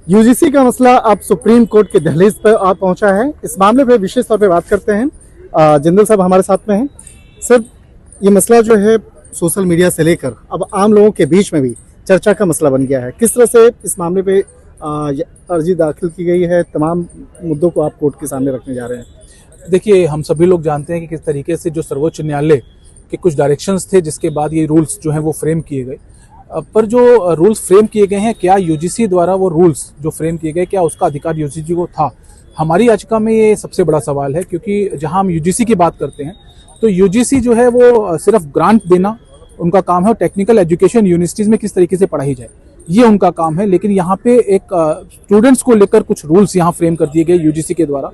UGC का मसला अब सुप्रीम कोर्ट के दहलीज पर आ पहुंचा है। इस मामले पर विशेष तौर पे बात करते हैं। जिंदल साहब हमारे साथ में हैं। सर, ये मसला जो है सोशल मीडिया से लेकर अब आम लोगों के बीच में भी चर्चा का मसला बन गया है। किस तरह से इस मामले पे अर्जी दाखिल की गई है, तमाम मुद्दों को आप कोर्ट के सामने रखने जा रहे हैं? देखिए, हम सभी लोग जानते हैं कि किस तरीके से जो सर्वोच्च न्यायालय के कुछ डायरेक्शंस थे, जिसके बाद ये रूल्स जो हैं वो फ्रेम किए गए। पर जो रूल्स फ्रेम किए गए हैं, क्या यूजीसी द्वारा वो रूल्स जो फ्रेम किए गए, क्या उसका अधिकार यूजीसी को था? हमारी याचिका में ये सबसे बड़ा सवाल है, क्योंकि जहां हम यूजीसी की बात करते हैं तो यूजीसी जो है वो सिर्फ ग्रांट देना उनका काम है, और टेक्निकल एजुकेशन यूनिवर्सिटीज में किस तरीके से पढ़ाई जाए ये उनका काम है। लेकिन यहाँ पे एक स्टूडेंट्स को लेकर कुछ रूल्स यहाँ फ्रेम कर दिए गए यूजीसी के द्वारा,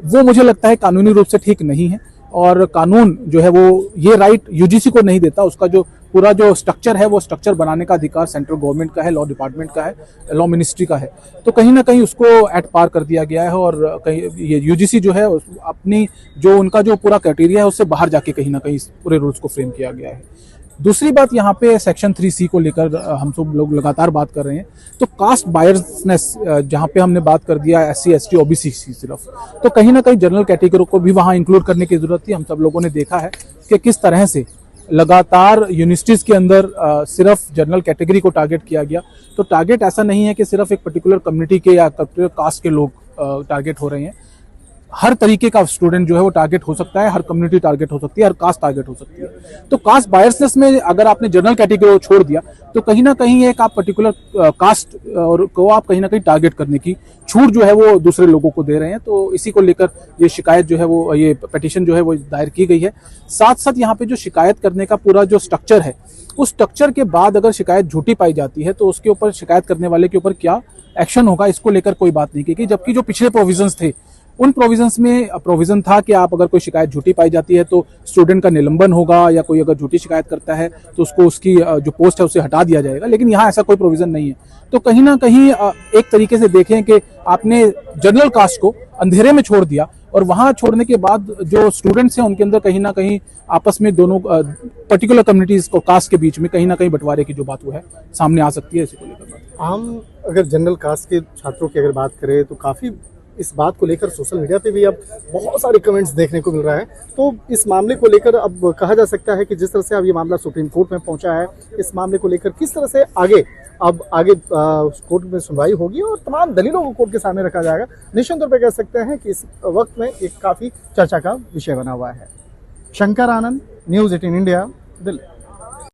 वो मुझे लगता है कानूनी रूप से ठीक नहीं है। और कानून जो है वो ये राइट यूजीसी को नहीं देता। उसका जो पूरा जो स्ट्रक्चर है वो स्ट्रक्चर बनाने का अधिकार सेंट्रल गवर्नमेंट का है, लॉ डिपार्टमेंट का है, लॉ मिनिस्ट्री का है। तो कहीं ना कहीं उसको एट पार कर दिया गया है, और कहीं ये यूजीसी जो है अपनी जो उनका जो पूरा क्राइटेरिया है उससे बाहर जाके कहीं ना कहीं पूरे रूल्स को फ्रेम किया गया है। दूसरी बात, यहाँ पे सेक्शन 3C को लेकर हम सब लोग लगातार बात कर रहे हैं। तो कास्ट बायसनेस जहाँ पे हमने बात कर दिया SC ST OBC सिर्फ, तो कहीं ना कहीं जनरल कैटेगरी को भी वहाँ इंक्लूड करने की जरूरत थी। हम सब लोगों ने देखा है कि किस तरह से लगातार यूनिवर्सिटीज के अंदर सिर्फ जनरल कैटेगरी को टारगेट किया गया। तो टारगेट ऐसा नहीं है कि सिर्फ एक पर्टिकुलर कम्युनिटी के या पर्टिकुलर कास्ट के लोग टारगेट हो रहे हैं। हर तरीके का स्टूडेंट जो है वो टारगेट हो सकता है, हर कम्युनिटी टारगेट हो सकती है, हर कास्ट टारगेट हो सकती है। तो कास्ट बायसनेस में अगर आपने जनरल कैटेगरी को छोड़ दिया तो कहीं ना कहीं एक आप पर्टिकुलर कास्ट और को आप कहीं ना कहीं टारगेट करने की छूट जो है वो दूसरे लोगों को दे रहे हैं। तो इसी को लेकर ये शिकायत जो है वो, ये पिटीशन जो है वो दायर की गई है। साथ साथ यहाँ पे जो शिकायत करने का पूरा जो स्ट्रक्चर है, उस स्ट्रक्चर के बाद अगर शिकायत झूठी पाई जाती है तो उसके ऊपर शिकायत करने वाले के ऊपर क्या एक्शन होगा, इसको लेकर कोई बात नहीं की गई। जबकि जो पिछले प्रोविजंस थे, उन प्रोविजंस में प्रोविजन था कि आप अगर कोई शिकायत झूठी पाई जाती है तो स्टूडेंट का निलंबन होगा, या कोई अगर झूठी शिकायत करता है तो उसको उसकी जो पोस्ट है उसे हटा दिया जाएगा। लेकिन यहाँ ऐसा कोई प्रोविजन नहीं है। तो कहीं ना कहीं एक तरीके से देखें कि आपने जनरल कास्ट को अंधेरे में छोड़ दिया, और वहां छोड़ने के बाद जो स्टूडेंट्स हैं उनके अंदर कहीं ना कहीं आपस में दोनों पर्टिकुलर कम्युनिटीज को कास्ट के बीच में कहीं ना कहीं बंटवारे की जो बात वो है सामने आ सकती है। इसी को लेकर हम अगर जनरल कास्ट के छात्रों की अगर बात करें तो काफ़ी इस बात को लेकर सोशल मीडिया पे भी अब बहुत सारे कमेंट्स देखने को मिल रहा है। तो इस मामले को लेकर अब कहा जा सकता है कि जिस तरह से अब ये मामला सुप्रीम कोर्ट में पहुंचा है, इस मामले को लेकर किस तरह से आगे कोर्ट में सुनवाई होगी और तमाम दलीलों को कोर्ट के सामने रखा जाएगा, निश्चित तौर पर कह सकते हैं कि इस वक्त में एक काफ़ी चर्चा का विषय बना हुआ है। शंकर आनंद, न्यूज़ 18 इंडिया, दिल्ली।